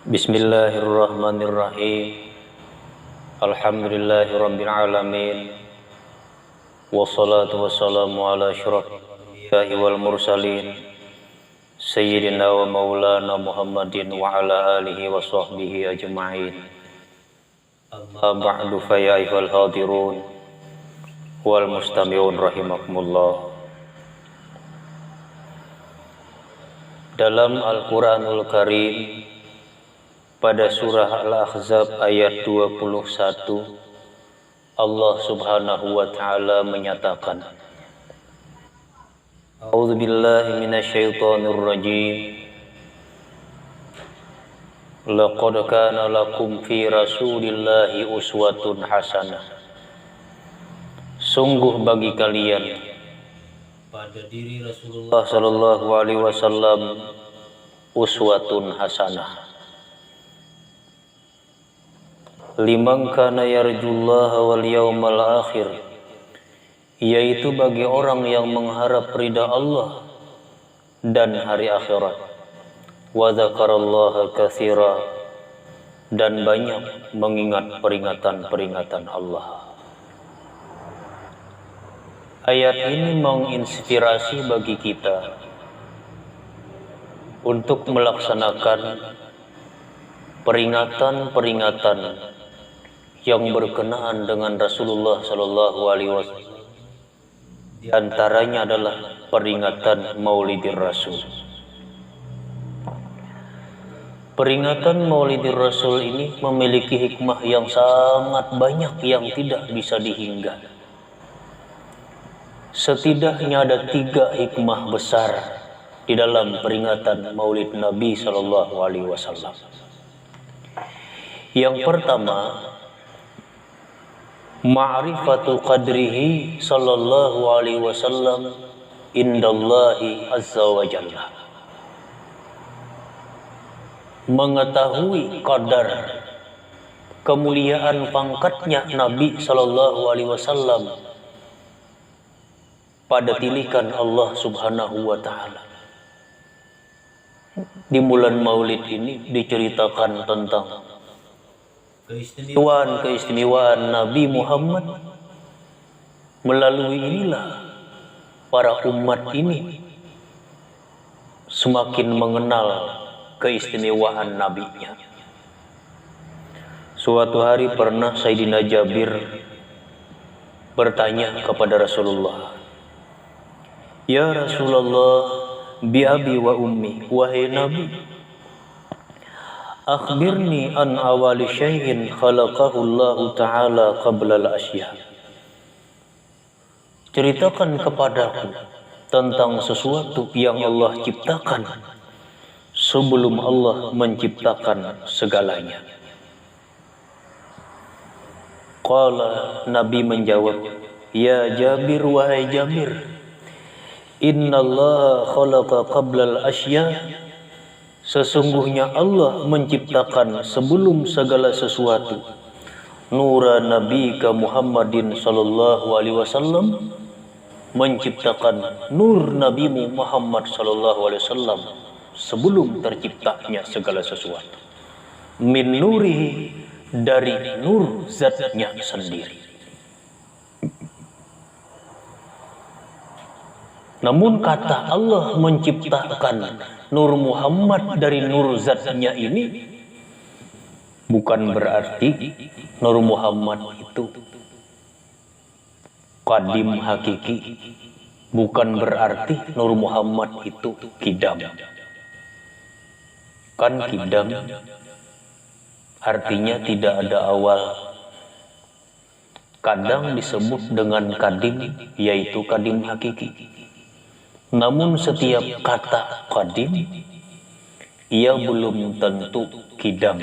Bismillahirrahmanirrahim. Alhamdulillahirabbil alamin. Wassalatu wassalamu ala asyrafil anbiya'i wal mursalin sayyidina wa maulana Muhammadin wa ala alihi wa sahbihi ajma'in. Amma ba'du fa ya ayyuhal hadirun wal mustami'un rahimakumullah. Dalam Al-Qur'anul Karim pada surah Al-Ahzab ayat 21, Allah subhanahu wa ta'ala menyatakan, A'udzubillahi minasyaitonir rajim. Laqad kana lakum fi rasulillahi uswatun hasanah. Sungguh bagi kalian pada diri Rasulullah sallallahu alaihi wasallam uswatun hasanah. Liman kana yarjullaha wal yawmal akhir, yaitu bagi orang yang mengharap ridha Allah dan hari akhirat. Wa dzakarallaha katsira, dan banyak mengingat peringatan-peringatan Allah. Ayat ini menginspirasi bagi kita untuk melaksanakan peringatan-peringatan yang berkenaan dengan Rasulullah Sallallahu Alaihi Wasallam. Di antaranya adalah peringatan Maulidir Rasul. Peringatan Maulidir Rasul ini memiliki hikmah yang sangat banyak yang tidak bisa dihingga. Setidaknya ada 3 hikmah besar di dalam peringatan Maulid Nabi Sallallahu Alaihi Wasallam. Yang pertama, ma'rifatu qadrihi sallallahu alaihi wasallam indallahi azza wa jalla. Mengetahui kadar kemuliaan pangkatnya Nabi sallallahu alaihi wasallam pada tilikan Allah subhanahu wa ta'ala. Di bulan Maulid ini diceritakan tentang keistimewaan Nabi Muhammad. Melalui inilah para umat ini semakin mengenal keistimewaan Nabi-Nya. Suatu hari pernah Sayyidina Jabir bertanya kepada Rasulullah, "Ya Rasulullah, bi abi wa ummi, wahai Nabi, akhbirni an awali syai'in khalaqahu Allah Ta'ala qabla al-asya." Ceritakan kepadaku tentang sesuatu yang Allah ciptakan sebelum Allah menciptakan segalanya. Qala, Nabi menjawab, "Ya Jabir, wahai Jabir, inna Allah khalaqa qabla al-asya." Sesungguhnya Allah menciptakan sebelum segala sesuatu nura Nabi ka Muhammadin sallallahu alaihi wasallam, menciptakan nur Nabi Muhammad sallallahu alaihi wasallam sebelum terciptanya segala sesuatu. Min nurihi, dari nur zatnya sendiri. Namun kata Allah menciptakan Nur Muhammad dari nur zatnya ini bukan berarti Nur Muhammad itu qadim hakiki, bukan berarti Nur Muhammad itu kidam. Kan kidam artinya tidak ada awal. Kadang disebut dengan kadim, yaitu kadim hakiki. Namun setiap kata qadim, ia belum tentu kidam.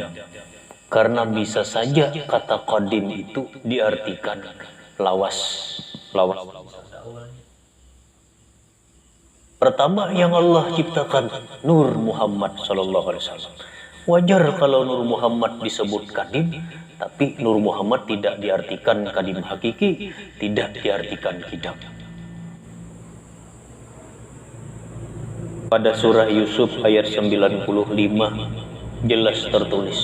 Karena bisa saja kata qadim itu diartikan lawas. Pertama yang Allah ciptakan Nur Muhammad sallallahu alaihi wasallam. Wajar kalau Nur Muhammad disebut kadim, tapi Nur Muhammad tidak diartikan kadim hakiki, tidak diartikan kidam. Pada surah Yusuf ayat 95, jelas tertulis.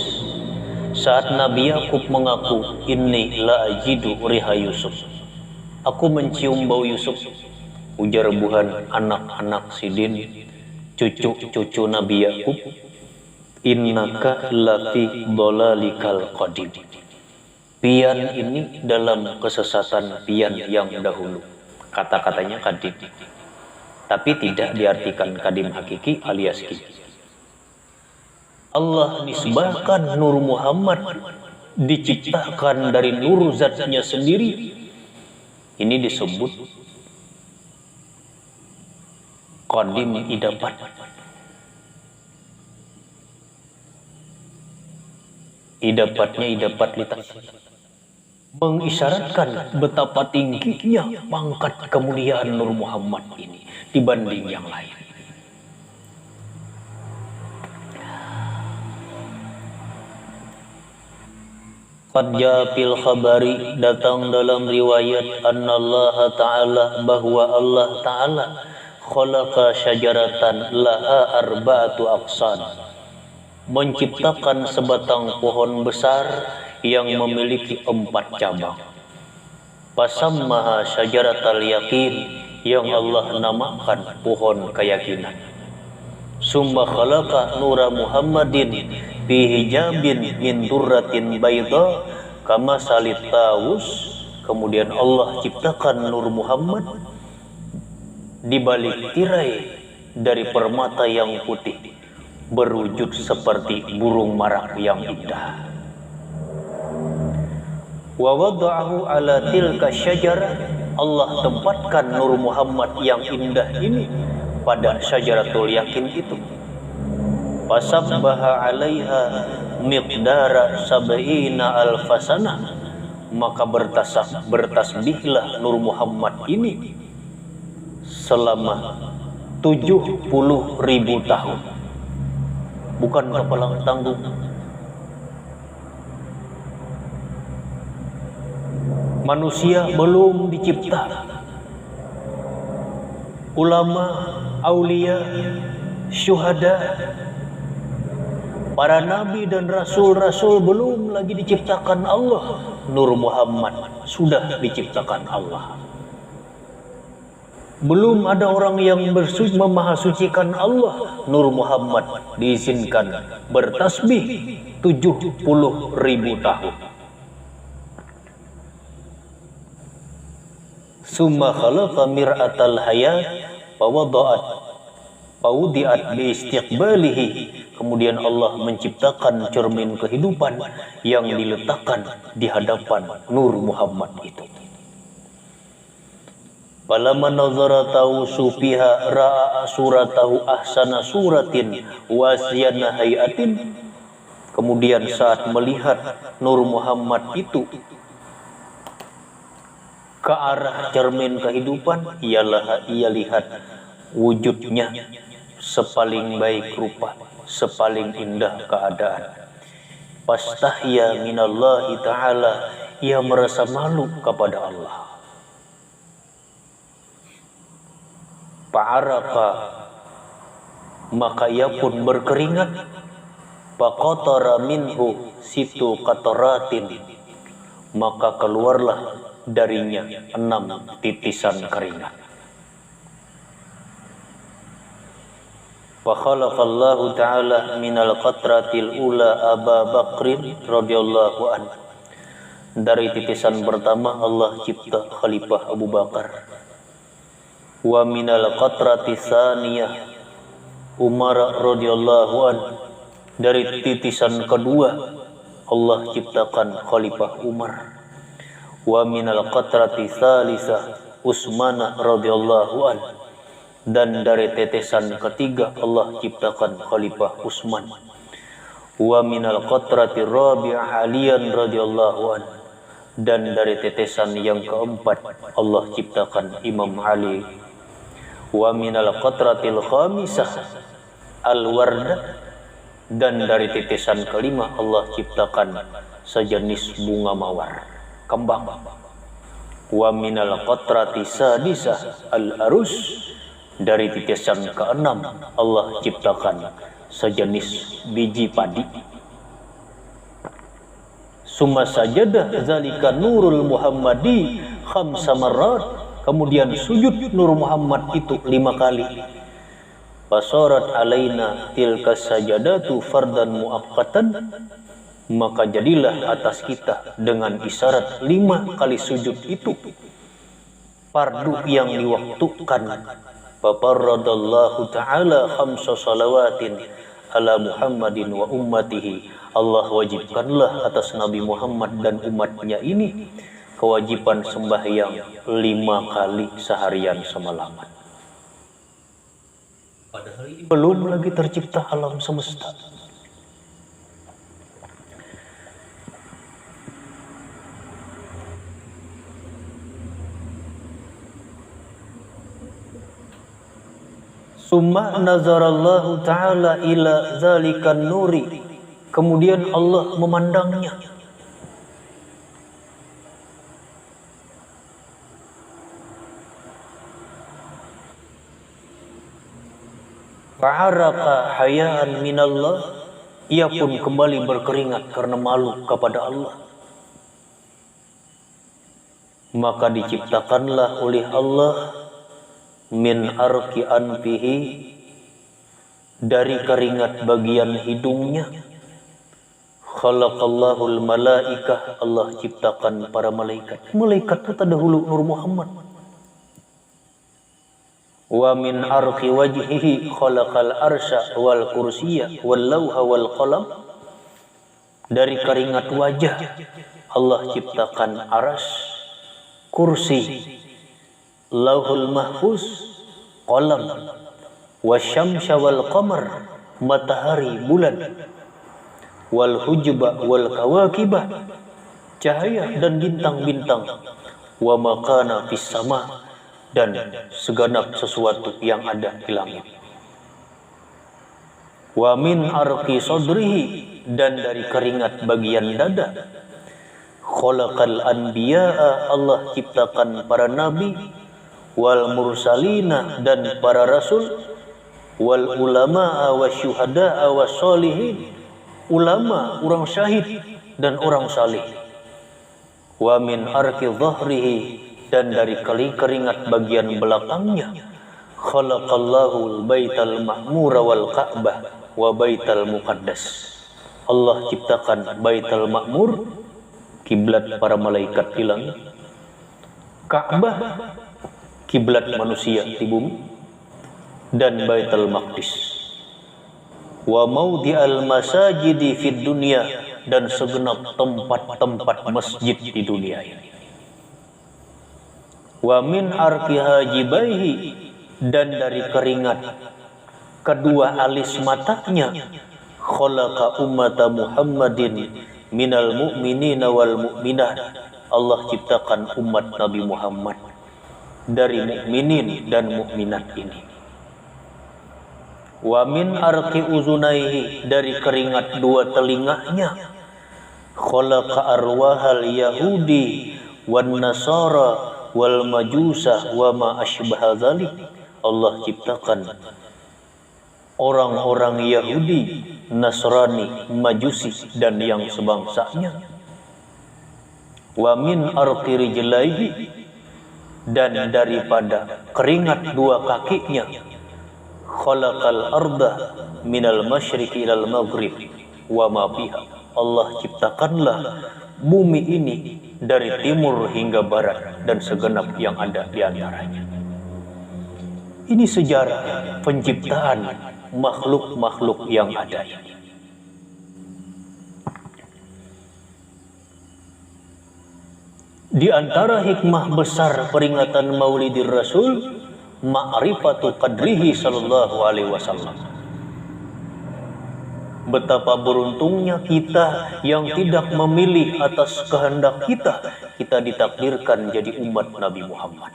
Saat Nabi Yakub mengaku, inni la ajidu riha Yusuf, aku mencium bau Yusuf. Ujar Buhan anak-anak Sidin, cucu-cucu Nabi Yakub, innaka lafi dhalalikal qadim. Pian ini dalam kesesatan pian yang dahulu. Kata-katanya kadim, tapi tidak diartikan kadim hakiki alias kiki. Allah nisbahkan Nur Muhammad diciptakan dari nur zatnya sendiri. Ini disebut qadim idapat. Idapatnya idapat litas, mengisyaratkan betapa tingginya pangkat kemuliaan Nur Muhammad ini dibanding yang lain. Qad fil khabari, datang dalam riwayat, annallaha ta'ala, bahwa Allah ta'ala khalaqa syajaratan laha arba'atu aqsan, menciptakan sebatang pohon besar yang memiliki 4 cabang. Fasammaha syajaratal yaqin, yang Allah namakan pohon keyakinan. Summa khalaqa nura Muhammadin fi hijabin min durratin bayda kama salit tawus. Kemudian Allah ciptakan Nur Muhammad di balik tirai dari permata yang putih, berwujud seperti burung merak yang indah. Wa wada'ahu ala tilka syajarah, Allah tempatkan Nur Muhammad yang indah ini pada syajaratul yakin itu. Fasabbaha 'alaiha miqdara sab'ina alfasana, maka bertasbihlah Nur Muhammad ini selama 70.000 tahun. Bukan kepala tanggung. Manusia belum dicipta. Ulama, aulia, syuhada, para nabi dan rasul-rasul belum lagi diciptakan Allah. Nur Muhammad sudah diciptakan Allah. Belum ada orang yang memahasucikan Allah. Nur Muhammad diizinkan bertasbih 70.000 tahun. Summa khalaqa mir'atal hayat fawudi'at bi istiqbalihi, kemudian Allah menciptakan cermin kehidupan yang diletakkan di hadapan Nur Muhammad itu. Falamma nazara tawsu fiha ra'a suratahu ahsana suratin wasiyana hayatin, kemudian saat melihat Nur Muhammad itu ke arah cermin kehidupan, ia lihat wujudnya sepaling baik rupa, sepaling indah keadaan. Fastahya minallahi ta'ala, ia merasa malu kepada Allah. Fa'araqa, maka ia pun berkeringat. Faqatara minhu situ qataratin, maka keluarlah darinya 6 titisan keringat. Wa khalaqallahu ta'ala minal qatratil ula Aba Bakrin radhiyallahu anhu. Dari titisan pertama Allah cipta Khalifah Abu Bakar. Wa minal qatratis saniyah Umar radhiyallahu anhu. Dari titisan kedua Allah ciptakan Khalifah Umar. Wa minal qatrati tsalisah Utsman radhiyallahu anhu, dan dari tetesan ketiga Allah ciptakan Khalifah Utsman. Wa minal qatrati rabi'ah Aliyan radhiyallahu anhu, dan dari tetesan yang keempat Allah ciptakan Imam Ali. Wa minal qatratil khamisah Al-Wardah, dan dari tetesan kelima Allah ciptakan sejenis bunga mawar, kembang. Wa minal qatrati sadisah al-arus, dari titisan keenam Allah ciptakan sejenis biji padi. Summa sajadah zalika nurul Muhammadi khamsa marrat, kemudian sujud Nur Muhammad itu 5 kali. Fasarat alaina tilka sajadatu fardan muaqqatan, maka jadilah atas kita dengan isyarat 5 kali sujud itu fardu yang diwaktukan. Faradallahu ta'ala khamsa salawatin ala Muhammadin wa ummatihi, Allah wajibkanlah atas Nabi Muhammad dan umatnya ini kewajiban sembahyang 5 kali seharian semalaman. Padahal ini belum lagi tercipta alam semesta. Summa nazarallahu ta'ala ila zalikan nuri, kemudian Allah memandangnya. Fa'araka hayaan minallah, ia pun kembali berkeringat karena malu kepada Allah. Maka diciptakanlah oleh Allah min arki anfihi, dari keringat bagian hidungnya. Khalaqallahul malaikah, Allah ciptakan para malaikat. Malaikat itu terdahulu Nur Muhammad. Wa min arqi wajhihi khalaqal arsya wal kursiyya wal lauha wal qalam, dari keringat wajah Allah ciptakan arsy, kursi, lauhul mahfuz, qalam, wasyamsa wal qamar, matahari, bulan, wal hujba wal kawakibah, cahaya dan bintang-bintang, wa makana fis sama, dan segenap sesuatu yang ada di langit. Wa min arqi sadrihi, dan dari keringat bagian dada. Khalaqal anbiya'a, Allah ciptakan para nabi, wal mursalina, dan para rasul, wal ulama'a wasyuhada'a wassolihin, ulama, orang syahid dan orang salih. Wa min arqi dhahrihi, dan dari keringat bagian belakangnya. Khalaqallahu baital ma'mura wal ka'bah wa baital muqaddas, Allah ciptakan baital ma'mur, kiblat para malaikat di langit, Ka'bah, kiblat manusia di bumi, dan baitul maqdis. Wa maudhi'al masajidi fid dunya, dan segenap tempat-tempat masjid di dunia ini. Wa min arqi hajibaihi, dan dari keringat kedua alis matanya. Khalaqa ummata Muhammadin minal mu'minina wal mu'minat, Allah ciptakan umat Nabi Muhammad dari mukminin dan mukminat ini. Wa min arqi uzunaihi, dari keringat dua telinganya. Khalaqa arwahal yahudi wan nasara wal majusa wa ma asbaha dzalik, Allah ciptakan orang-orang Yahudi, Nasrani, Majusi, dan yang sebangsanya. Wa min arqi rijlaihi, dan daripada keringat dua kakinya. Khalaqal arda minal masyriqi ilal maghrib wa ma fiha, Allah ciptakanlah bumi ini dari timur hingga barat dan segenap yang ada di antaranya. Ini sejarah penciptaan makhluk-makhluk yang ada ini. Di antara hikmah besar peringatan Maulidir Rasul, ma'rifatu qadrihi sallallahu alaihi wasallam. Betapa beruntungnya kita yang tidak memilih atas kehendak kita, kita ditakdirkan jadi umat Nabi Muhammad.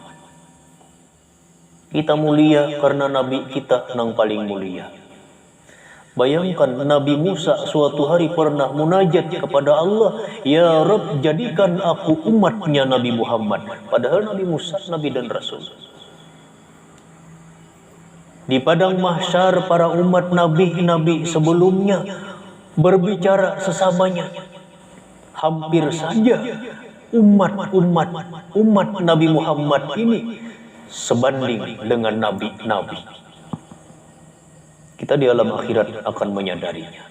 Kita mulia karena Nabi kita yang paling mulia. Bayangkan Nabi Musa suatu hari pernah munajat kepada Allah, "Ya Rabb, jadikan aku umatnya Nabi Muhammad." Padahal Nabi Musa Nabi dan Rasul. Di padang mahsyar para umat nabi-nabi sebelumnya berbicara sesamanya. Hampir saja umat Nabi Muhammad ini sebanding dengan nabi-nabi. Kita di alam akhirat akan menyadarinya.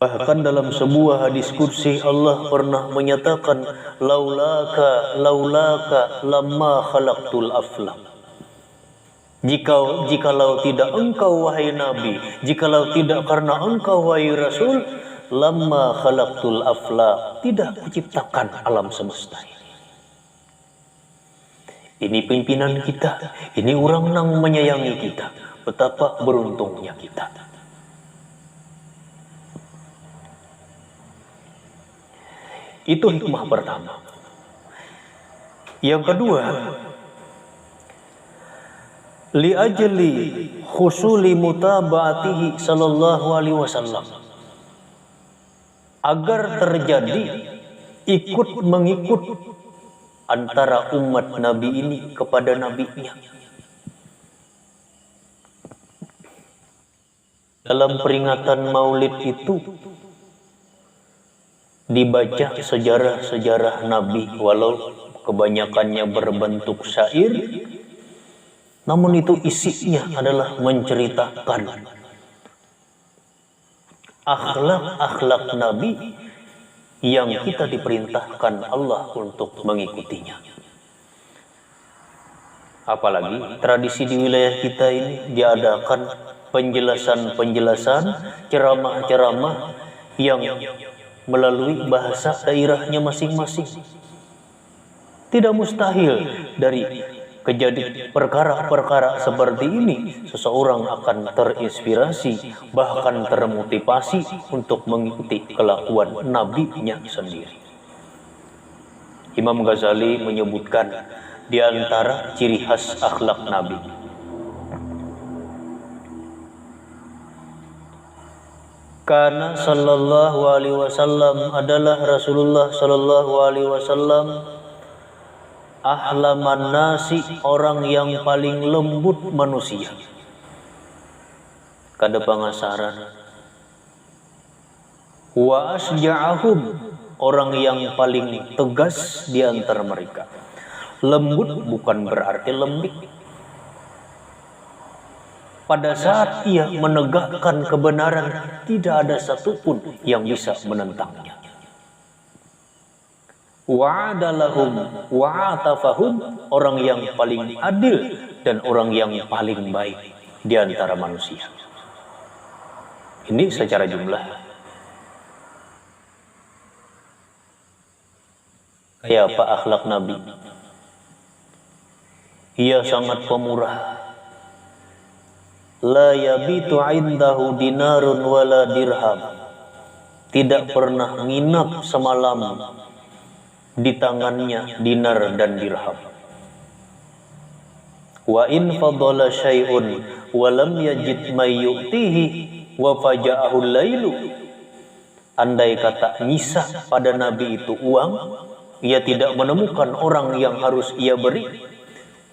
Bahkan dalam sebuah hadis qudsi Allah pernah menyatakan, laulaka lamma khalaqtul aflak. Jikalau tidak engkau wahai Nabi, jikalau tidak karena engkau wahai Rasul, lamma khalaqtul aflak, tidak kuciptakan alam semesta ini. Ini pimpinan kita, ini orang yang menyayangi kita. Betapa beruntungnya kita. Itu hikmah pertama. Yang kedua, li ajli husuli mutaba'atihi sallallahu alaihi wasallam, agar terjadi mengikut antara umat Nabi ini kepada nabinya. Dalam peringatan Maulid itu dibaca sejarah-sejarah Nabi, walau kebanyakannya berbentuk syair, namun itu isinya adalah menceritakan akhlak-akhlak Nabi yang kita diperintahkan Allah untuk mengikutinya. Apalagi tradisi di wilayah kita ini diadakan penjelasan-penjelasan, ceramah-ceramah yang melalui bahasa daerahnya masing-masing. Tidak mustahil dari kejadian perkara-perkara seperti ini seseorang akan terinspirasi, bahkan termotivasi untuk mengikuti kelakuan nabinya sendiri. Imam Ghazali menyebutkan di antara ciri khas akhlak Nabi, karena sallallahu alaihi wasallam adalah Rasulullah sallallahu alaihi wasallam ahlaman nasi, orang yang paling lembut manusia. Kada pangasaran. Wa asja'ahum, orang yang paling tegas di antara mereka. Lembut bukan berarti lembik. Pada saat ia menegakkan kebenaran, tidak ada satupun yang bisa menentangnya. Wa'adalahum wa'atafahum, orang yang paling adil dan orang yang paling baik di antara manusia. Ini secara jumlah. Kayak apa akhlak Nabi? Ia sangat pemurah. La yabitu indahu dinarun wala dirham. Tidak pernah nginap semalam di tangannya dinar dan dirham. Wa in fadala syai'un wa lam yajid may yu'tihi wa faja'ahu lailu. Andai kata nyisa pada Nabi itu uang, ia tidak menemukan orang yang harus ia beri.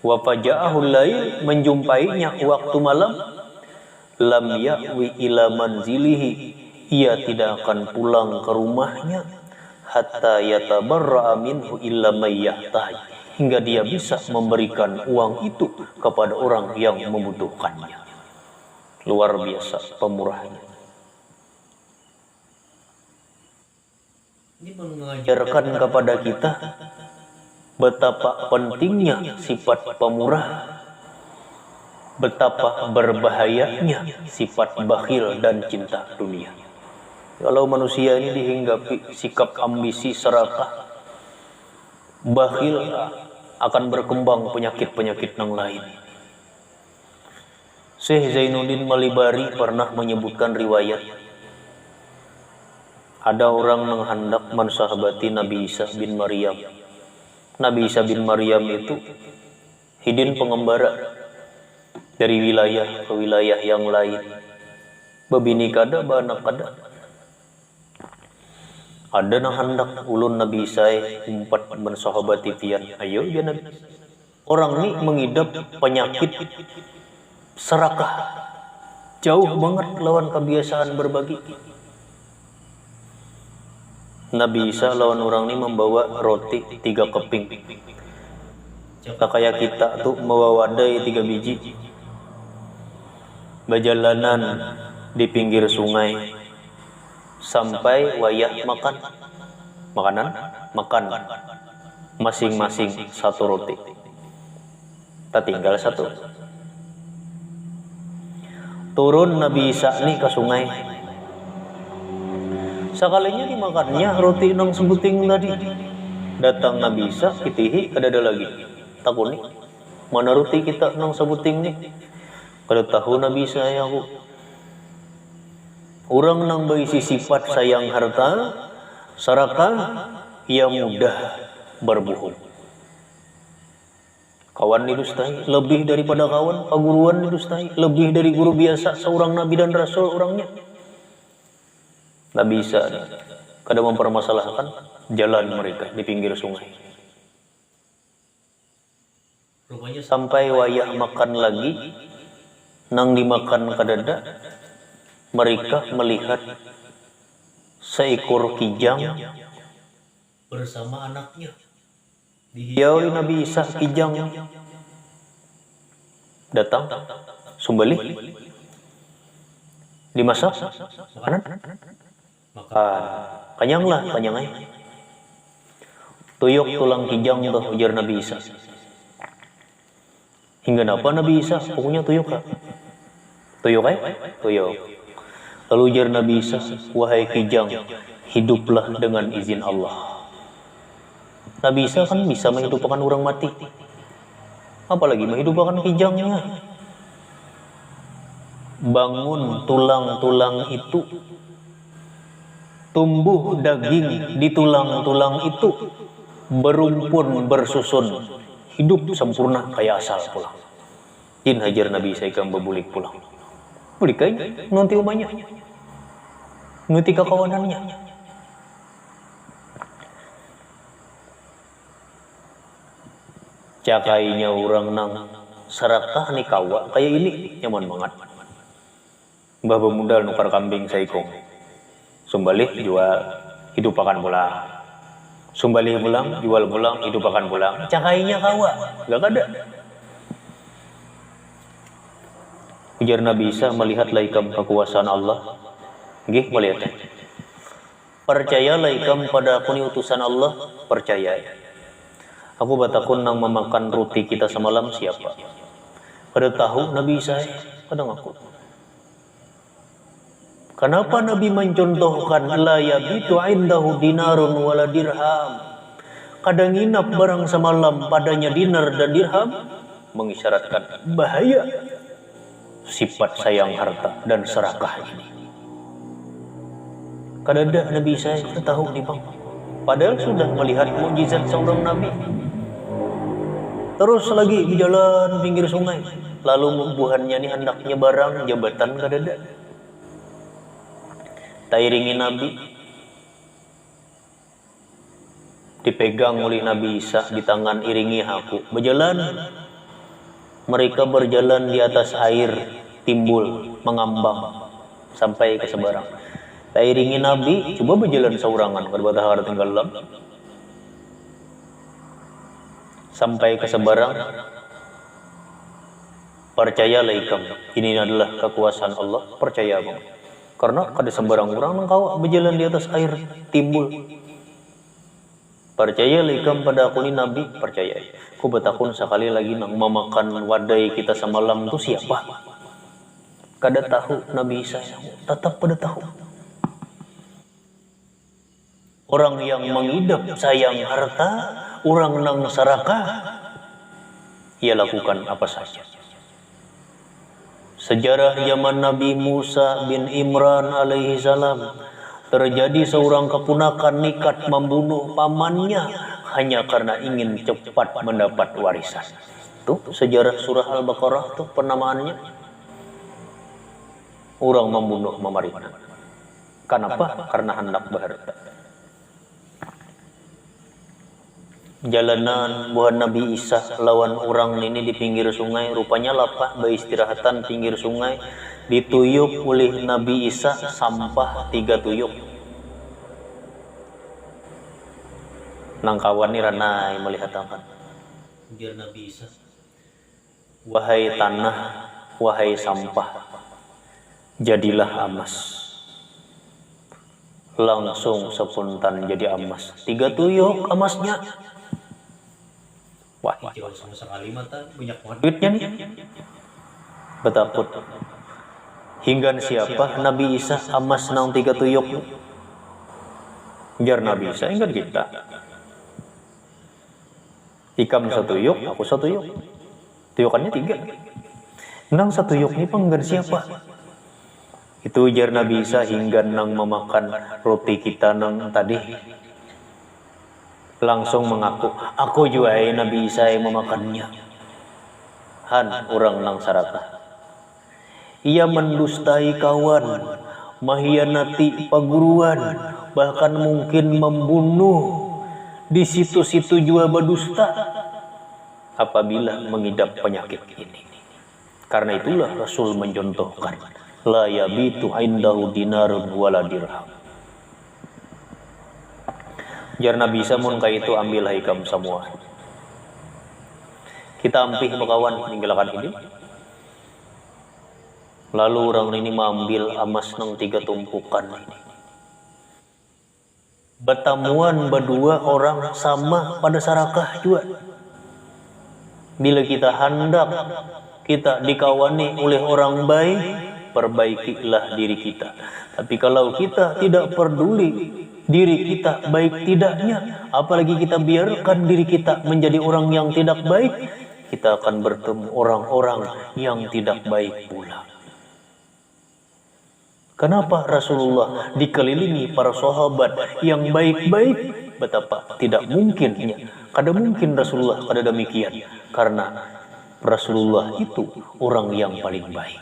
Wa faja'ahu lail, menjumpainya waktu malam, lam ya'wi ila manzilihi, ia tidak akan pulang ke rumahnya hatta yatabarra'a minhu illa may yahtaj, hingga dia bisa memberikan uang itu kepada orang yang membutuhkannya. Luar biasa pemurahnya. Ini mengajarkan kepada kita betapa pentingnya sifat pemurah, betapa berbahayanya sifat bakhil dan cinta dunia. Kalau manusia ini dihinggapi sikap ambisi, serakah, bakhil, akan berkembang penyakit-penyakit yang lain. Syekh Zainuddin Malibari pernah menyebutkan riwayat, ada orang yang hendak mensahabati Nabi Isa bin Maryam. Nabi Isa bin Maryam itu hidin pengembara dari wilayah ke wilayah yang lain. Babini kada, banak kada. Ada nang hendak ulun Nabi Isa umpat mensahabati tian. Ayo ya Nabi. Orang ini mengidap penyakit serakah. Jauh banget lawan kebiasaan berbagi. Nabi Isa lawan orang ini membawa roti 3 keping. Kayak kita tuh membawa wadai 3 biji. Berjalanan di pinggir sungai sampai wayah makan. Makan masing-masing 1 roti. Tak tinggal 1. Turun Nabi Isa nih ke sungai. Sekalinya dimakannya roti nang sebuting tadi. Datang Nabi Isa kitihi kada ada lagi. Takuni mana roti kita nang sebuting nih. Kada tahu Nabi Isa ya aku. Orang nang berisi sifat sayang harta, serakah, ia mudah berbohong. Kawan didustai, lebih daripada kawan, paguruan didustai, lebih dari guru biasa seorang nabi dan rasul orangnya. Nabi Isa kada mempermasalahkan jalan mereka di pinggir sungai. Rupanya sampai wayah makan lagi, nang dimakan kadada, mereka melihat seekor kijang bersama anaknya. Dihiau Nabi Isa kijang datang sumbali dimasak makanan kanyanglah kanyangnya tuyuk tulang kijang tuh ujar Nabi Isa. Hingga napa Nabi Isa pokoknya tuyuk kah tuyuk tuyuk. Lalu ujar Nabi Isa, wahai kijang, hiduplah dengan izin Allah. Nabi Isa kan bisa menghidupkan orang mati. Apalagi menghidupkan kijangnya. Bangun tulang-tulang itu. Tumbuh daging di tulang-tulang itu. Berumpun, bersusun. Hidup sempurna kayak asal pulang. Jin hajar Nabi Isa ikan bebulik pulang. Bulik aja, nanti umanya. Nanti kekawanannya. Cakainya orang nang serakah nih kawa kayak ini nyaman banget. Mbah bemudal nukar kambing saikong. Sumbalih jual hidup akan pulang. Sumbalih pulang jual pulang hidup akan pulang. Cakainya kawa gak ada. Ujar Nabi Isa melihat laikam kekuasaan Allah. Nggih melihat. Percayalah ikam pada aku ni utusan Allah, percaya. Aku batakun nang memakan roti kita semalam siapa? Pada tahu Nabi Isa, kadang aku. Kenapa Nabi mencontohkan la yabitu indahu dinarun wala dirham? Kadang nginap barang semalam padanya dinar dan dirham mengisyaratkan bahaya sifat sayang harta dan serakah ini. Kadang Nabi Isa tahu di bang. Padahal sudah melihat mukjizat seorang nabi. Terus lagi di jalan pinggir sungai. Lalu buhannya ini hendaknya barang jabatan kadada. Tairingi Nabi. Dipegang oleh Nabi Isa di tangan iringi aku. Berjalan. Mereka berjalan di atas air timbul mengambang sampai ke seberang. Tairingi Nabi coba berjalan seorangan berbata hari tinggal dalam. Sampai ke seberang, percayalah ikam, ini adalah kekuasaan Allah, percaya bang. Karena ada sembarang orang engkau berjalan di atas air timbul. Percayalah ikam pada aku ini Nabi, percaya. Ku betakun sekali lagi nang memakan wadai kita semalam itu siapa? Kada tahu Nabi Isa, tetap pada tahu. Orang yang mengidap sayang harta, orang nang serakah, ia lakukan apa saja. Sejarah zaman Nabi Musa bin Imran alaihi salam, terjadi seorang keponakan nikat membunuh pamannya hanya karena ingin cepat mendapat warisan. Tuh sejarah surah Al-Baqarah tuh penamaannya. Orang membunuh Mamarina. Kenapa? Karena hendak berharta. jalanan buah Nabi Isa lawan orang ini di pinggir sungai, rupanya lapah beristirahatan pinggir sungai, dituyuk oleh Nabi Isa sampah 3 tuyuk. Nang kawan ni ranai melihat apa? Biar Nabi Isa, wahai tanah, wahai sampah, jadilah emas. Langsung sepuntan jadi emas. 3 tuyuk emasnya. Wah, sama sekali mata banyak duitnya nih. Betaput. Hingga siapa Nabi Isa emas nang 3 tuyuk. Jar Nabi Isa hingga kita. Ikam 1 tuyuk, aku 1 tuyuk. Tuyukannya 3. Nang 1 tuyuk ini penggan siapa? Itu jar Nabi Isa hingga nang memakan roti kita nang tadi. Langsung mengaku, aku juga Nabi Isa yang memakannya. Han orang nang sarakah. Ia mendustai kawan, mengkhianati paguruan, bahkan mungkin membunuh. Di situ-situ jua berdusta apabila mengidap penyakit ini. Karena itulah Rasul mencontohkan, la yabitu indahu dinarun wala dirham. Jar Nabi Isa mun kaya itu ambillah ikam semua. Kita ampih bakawan meninggalkan ini. Lalu orang ini mengambil emas nang 3 tumpukan ini. Bertemuan berdua orang sama pada sarakah juga. Bila kita hendak kita dikawani oleh orang baik, perbaikilah diri kita. Tapi kalau kita tidak peduli diri kita baik tidaknya, apalagi kita biarkan diri kita menjadi orang yang tidak baik, kita akan bertemu orang-orang yang tidak baik pula. Kenapa Rasulullah dikelilingi para sahabat yang baik-baik? Betapa tidak mungkinnya. Kada mungkin Rasulullah kada demikian. Karena Rasulullah itu orang yang paling baik.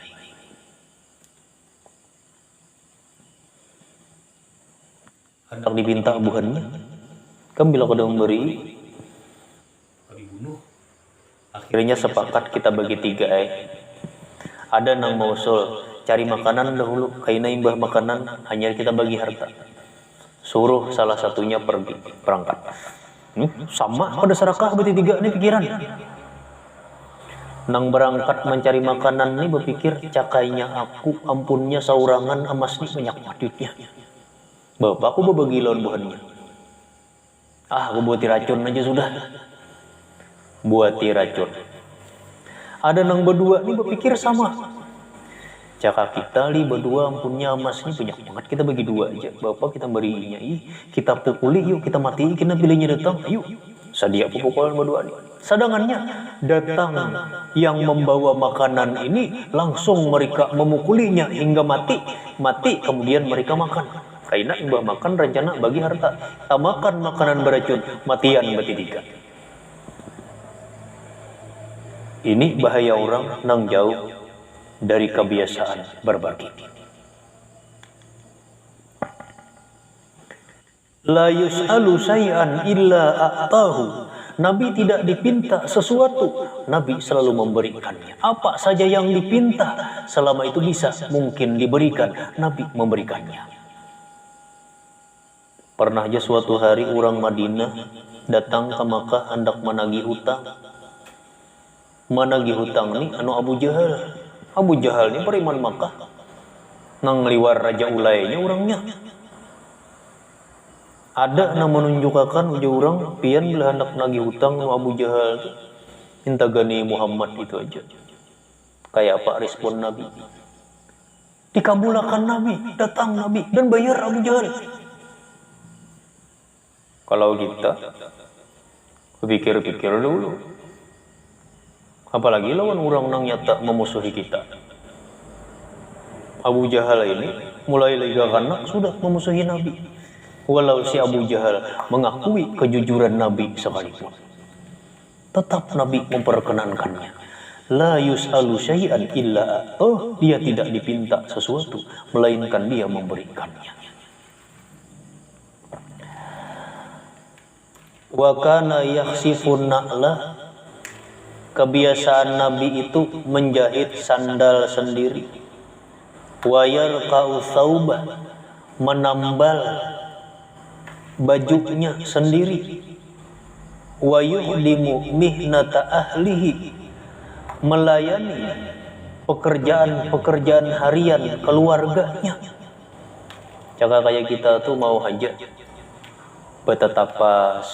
Hendak dipinta buhannya, kan bila kada memberi, dibunuh. Akhirnya sepakat kita bagi 3 Ada nang mausul cari makanan dahulu, kaina imbah makanan, hanya kita bagi harta. Suruh salah satunya pergi berangkat. Sama pada sarakah berarti 3 ini pikiran. Nang berangkat mencari makanan ini berpikir, cakainya aku, ampunnya saurangan emas ini banyak duitnya. Bapak aku berbagi lawan buahnya. Aku buati racun aja sudah. Buati racun. Ada nang berdua nih berpikir sama. Cakap kita li berdua ampunnya emas ini banyak banget, kita bagi 2 aja. Bapak kita berinya, kita pukuli yuk, kita mati, kita pilihnya datang, ayo. Sadia pukulan berdua nih. Sadangannya datang yang membawa makanan ini, langsung mereka memukulinya hingga mati. Mati kemudian mereka makan. Karena imbah makan rencana bagi harta. Tak makan makanan beracun, matian berarti 3. Ini bahaya orang nang jauh dari kebiasaan berbagi. La yus'alu syai'an illa a'tahu. Nabi tidak dipinta sesuatu, Nabi selalu memberikannya. Apa saja yang dipinta, selama itu bisa mungkin diberikan, Nabi memberikannya. Pernah aja suatu hari orang Madinah datang ke Makkah hendak menagih hutang. Menagih hutang nih anu Abu Jahal. Abu Jahal ini periman Makkah. Nang liwar raja ulainya orangnya. Ada yang menunjukkan uja orang pian bila hendak nagih hutang anu Abu Jahal tuh. Minta gani Muhammad itu aja. Kayak apa respon Nabi? Dikabulkan Nabi, datang Nabi dan bayar Abu Jahal. Kalau kita pikir-pikir dulu, apalagi lawan orang nang nyata memusuhi kita. Abu Jahal ini mulai lega kanak sudah memusuhi Nabi. Walau si Abu Jahal mengakui kejujuran Nabi sekalipun, tetap Nabi memperkenankannya. La yus'alu syai'an illa a'tah. Dia tidak dipinta sesuatu, melainkan dia memberikannya. Wa kana yakhsifun na'la, kebiasaan Nabi itu menjahit sandal sendiri. Wa yarqa'u thawba, menambal bajunya sendiri. Wa yuhdimu mihnata ahlihi, melayani pekerjaan-pekerjaan harian keluarganya. Jaga kayak kita tuh mau hajat, betetapas,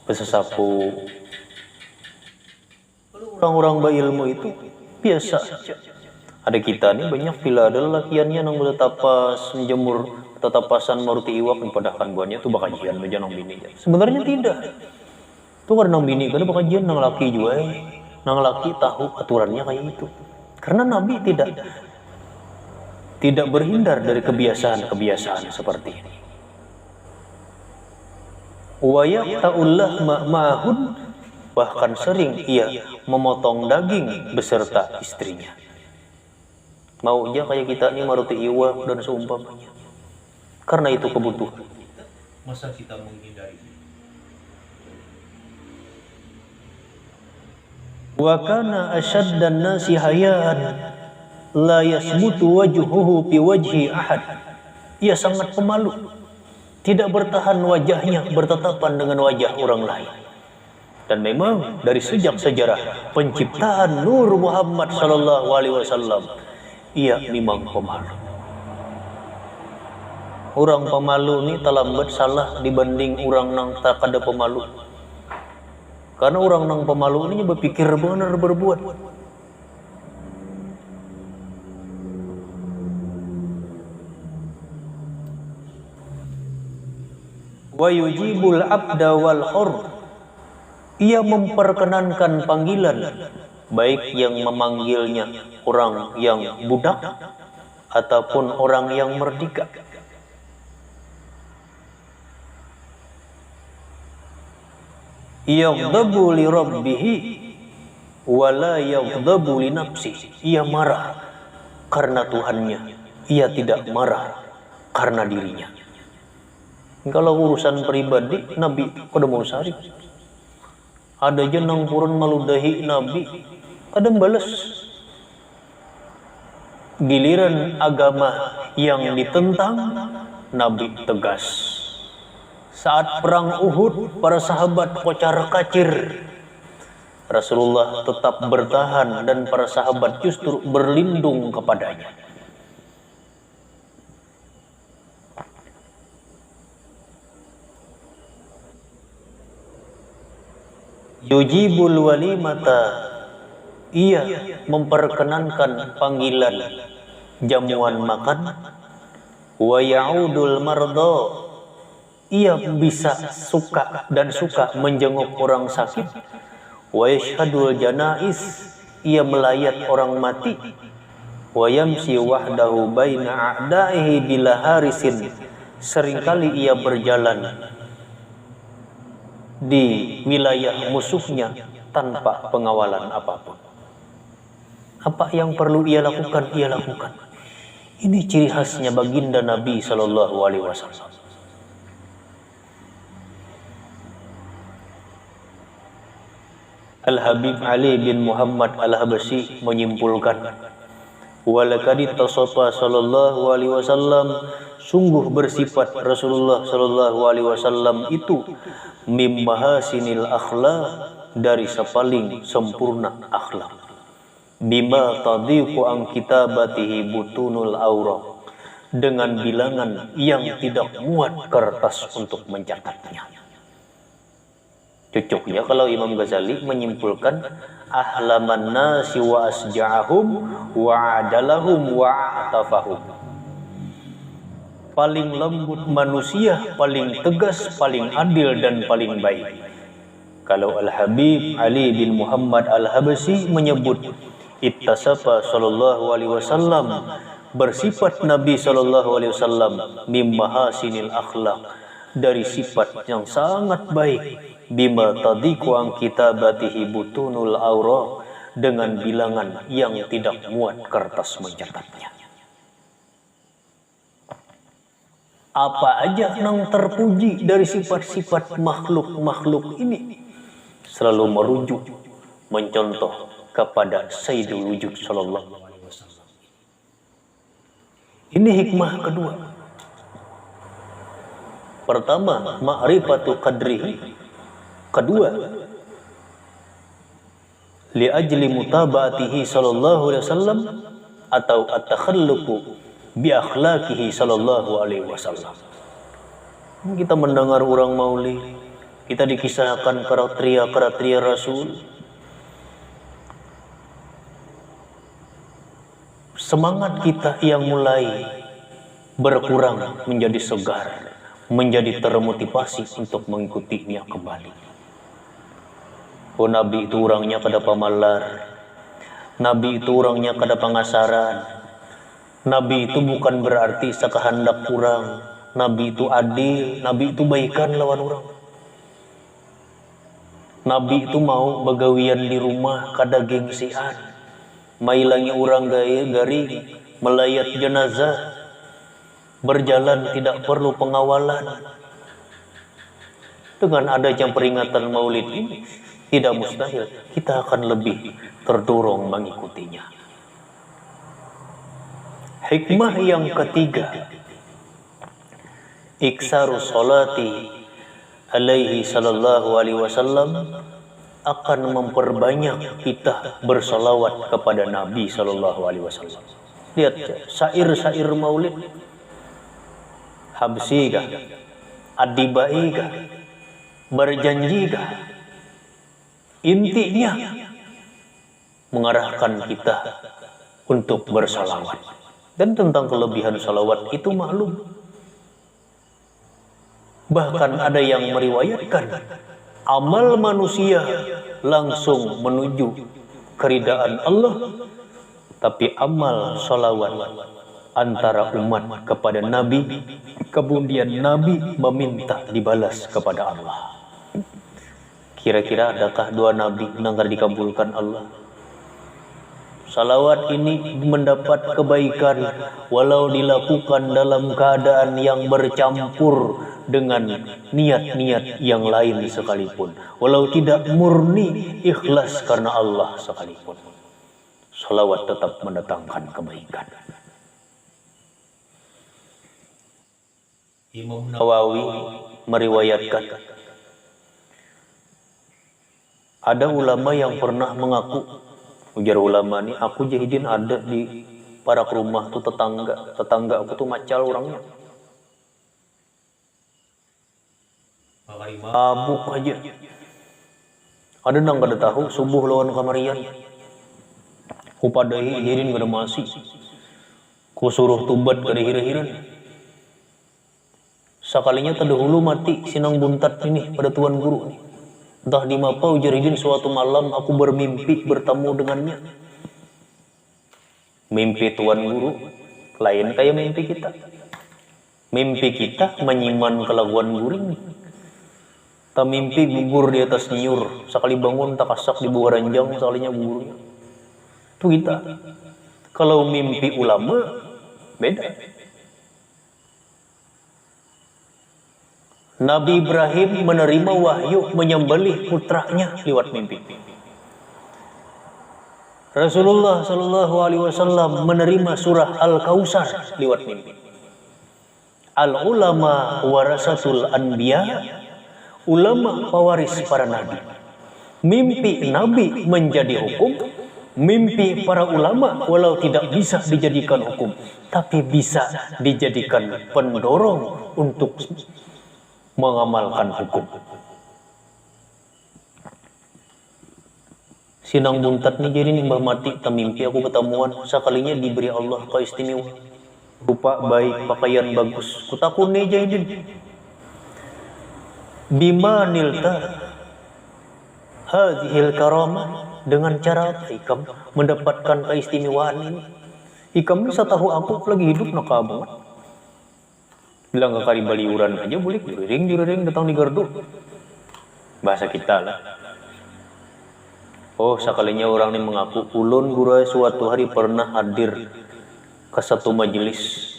besesapu. Orang-orang berilmu itu biasa aja. Ada kita nih banyak bila ada lakiannya nang betetapas, menjemur tetapasan maruti iwak padahkan buahnya tuh bakajian aja nang bini. Sebenarnya tidak. Tuh karena nang bini kan bakajian nang laki juga. Nang laki tahu aturannya kayak itu. Karena Nabi tidak berhindar dari kebiasaan-kebiasaan seperti ini. Wa yaqta'ullah ma'ahud, bahkan sering ia memotong daging beserta istrinya. Maunya kayak kita nih maruti iwak dan seumpamanya. Karena itu kebutuhan. Masa kita menghindari? Wa kana asyaddan nasi hayaan, la yasmutu wajhuhu fi wajhi ahad. Ia sangat pemalu, tidak bertahan wajahnya bertatapan dengan wajah orang lain. Dan memang dari sejak sejarah penciptaan Nur Muhammad sallallahu alaihi wasallam, ia memang pemalu. Orang pemalu ni talambat salah dibanding orang nang tak ada pemalu. Karena orang nang pemalu ini berpikir benar berbuat. Wa yujibul abda wal hur, ia memperkenankan panggilan, baik yang memanggilnya orang yang budak ataupun orang yang merdeka. Yaghdabu li rabbihi wa la yaghdabu li nafsihi, ia marah karena Tuhannya, ia tidak marah karena dirinya. Kalau urusan pribadi Nabi pada mau sari, ada jenang purun maludahi Nabi, ada balas. Giliran agama yang ditentang, Nabi tegas. Saat perang Uhud, para sahabat kocar kacir, Rasulullah tetap bertahan dan para sahabat justru berlindung kepadanya. Yujibul walimata, ia memperkenankan panggilan jamuan makan. Wa ya'udul mardo, ia bisa suka menjenguk orang sakit. Wa yashhadul janais, ia melayat orang mati. Wa yamsi wahdahu baina a'da'ihi bila harisin, seringkali ia berjalan di wilayah musuhnya tanpa pengawalan apapun. Apa yang perlu ia lakukan, ia lakukan. Ini ciri khasnya baginda Nabi sallallahu alaihi wasallam. Al-Habib Ali bin Muhammad Al-Habasyi menyimpulkan, walakad tasafa sallallahu alaihi wasallam, sungguh bersifat Rasulullah sallallahu alaihi wasallam itu mim mahasinil akhlaq, dari sepaling sempurna akhlak. Bima tadiqu an kitabatihi butunul auraq, dengan bilangan yang tidak muat kertas untuk mencatatnya. Cocoknya kalau Imam Ghazali menyimpulkan ahlaman nasi wa asja'ahum wa adalahum wa atafahum, paling lembut manusia, paling tegas, paling adil dan paling baik. Kalau Al-Habib Ali bin Muhammad Al-Habasyi menyebut ittasafa sallallahu alaihi wasallam, bersifat Nabi sallallahu alaihi wasallam mim mahasinil akhlaq, dari sifat yang sangat baik. Bima tadiqu an kitabatihi butunul auraq, dengan bilangan yang tidak muat kertas mencatatnya. Apa aja yang terpuji dari sifat-sifat makhluk-makhluk ini selalu merujuk, mencontoh kepada Sayyidul Wujud Sallallahu Alaihi Wasallam. Ini hikmah kedua. Pertama, ma'rifatu qadrihi. Kedua, li ajli mutaba'atihi sallallahu alaihi wasallam atau at-takhalluqu bi akhlaqihi sallallahu alaihi wasallam. Kita mendengar orang maulid, kita dikisahkan karakter Rasul. Semangat kita yang mulai berkurang menjadi segar, menjadi termotivasi untuk mengikutinya kembali. Oh, Nabi itu orangnya kada pamalar, Nabi itu orangnya kada pangasaran, Nabi itu bukan berarti sakahandak kurang, Nabi itu adil, Nabi itu baikan lawan orang. Nabi itu mau begawian di rumah kada gengsian, mailangi orang garing, melayat jenazah, berjalan tidak perlu pengawalan. Dengan adanya peringatan maulid ini, tidak mustahil kita akan lebih terdorong mengikutinya. Hikmah yang ketiga, iksaru sholati alaihi sallallahu alaihi wasallam akan memperbanyak kita bersalawat kepada Nabi sallallahu alaihi wasallam. Lihat syair-syair maulid, Habsi kah, Adibai kah, berjanji kah, intinya mengarahkan kita untuk bersalawat. Dan tentang kelebihan salawat itu maklum. Bahkan ada yang meriwayatkan amal manusia langsung menuju keridaan Allah, tapi amal salawat antara umat kepada Nabi, kemudian Nabi meminta dibalas kepada Allah. Kira-kira adakah doa Nabi yang dikabulkan Allah? Salawat ini mendapat kebaikan walau dilakukan dalam keadaan yang bercampur dengan niat-niat yang lain sekalipun, walau tidak murni ikhlas karena Allah sekalipun. Salawat tetap mendatangkan kebaikan. Imam Nawawi meriwayatkan, ada ulama yang pernah mengaku, ujar ulama nih, aku jahidin ada di parak rumah tuh tetangga aku tuh macal orangnya, mabuk aja. Ada nang kada tahu subuh lawan kamarian, kupadai jahidin kada masih, ku suruh tubat kada hira-hiran. Sekalinya terdahulu mati sinang buntat ini pada tuan guru nih. Entah di mapa ujaridin suatu malam aku bermimpi bertemu dengannya. Mimpi tuan guru lain kayak mimpi kita. Mimpi kita menyiman kelakuan guring. Tak mimpi gugur di atas nyur, sekali bangun tak kasak di bawah ranjang, sekalinya gugurnya. Itu kita. Kalau mimpi ulama beda. Nabi Ibrahim menerima wahyu menyembelih putranya lewat mimpi. Rasulullah Shallallahu Alaihi Wasallam menerima surah Al-Kautsar lewat mimpi. Al ulama warasatul anbiya, ulama pewaris para nabi. Mimpi Nabi menjadi hukum, mimpi para ulama walau tidak bisa dijadikan hukum, tapi bisa dijadikan pendorong untuk mengamalkan hukum. Sinang buntat nih jadi nih mbah mati tak mimpi aku ketemuan, sekalinya diberi Allah keistimewa, rupa baik, pakaian bagus, kutakun nih jahidin. Bima nilta hadhil karamah, dengan cara apa ikam mendapatkan keistimewaan ini? Ikam bisa tahu aku lagi hidup nak banget. Bilang ke kali baliuran aja boleh, juriring datang di gardu. Bahasa kita lah. Oh, sekalinya orang ini mengaku, ulun guru suatu hari pernah hadir ke satu majelis.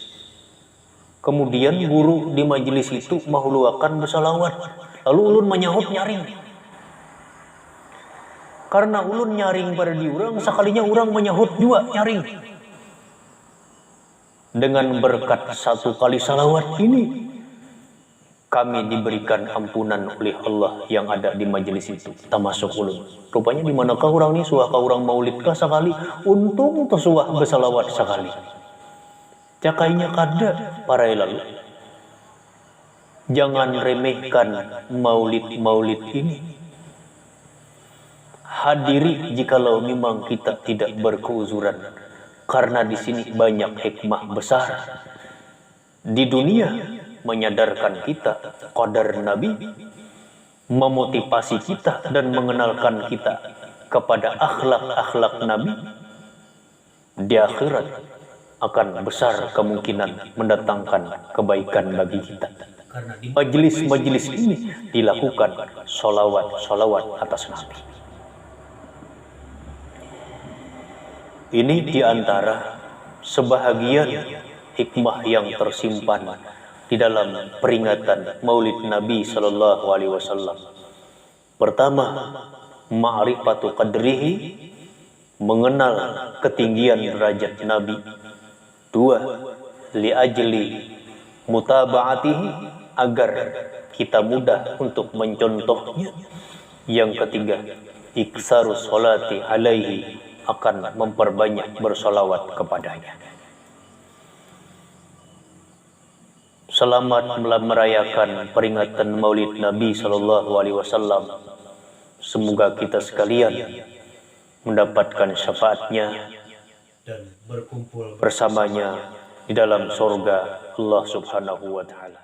Kemudian guru di majelis itu mahuluakan bersalawat. Lalu ulun menyahut nyaring. Karena ulun nyaring pada diurang, sekalinya urang menyahut juga nyaring. Dengan berkat satu kali salawat ini, kami diberikan ampunan oleh Allah yang ada di majelis itu, termasuk ulun. Rupanya di manakah orang ini suah ka orang maulid kah sekali, untung tersuah bersalawat sekali. Cakainya kada para lalu. Jangan remehkan maulid-maulid ini. Hadiri jikalau memang kita tidak berkeuzuran, karena di sini banyak hikmah besar. Di dunia menyadarkan kita qadar Nabi, memotivasi kita dan mengenalkan kita kepada akhlak-akhlak Nabi. Di akhirat akan besar kemungkinan mendatangkan kebaikan bagi kita. Karena di Majelis-majelis ini dilakukan solawat atas Nabi. Ini diantara sebahagian hikmah yang tersimpan di dalam peringatan Maulid Nabi Sallallahu Alaihi Wasallam. Pertama, ma'rifatu qadrihi, mengenal ketinggian derajat Nabi. Dua, li ajli mutaba'atihi, agar kita mudah untuk mencontohnya. Yang ketiga, iksaru sholati alaihi, akan memperbanyak bersolawat kepadanya. Selamat merayakan peringatan Maulid Nabi Sallallahu Alaihi Wasallam. Semoga kita sekalian mendapatkan syafaatnya dan berkumpul bersamanya di dalam surga Allah Subhanahu wa Ta'ala.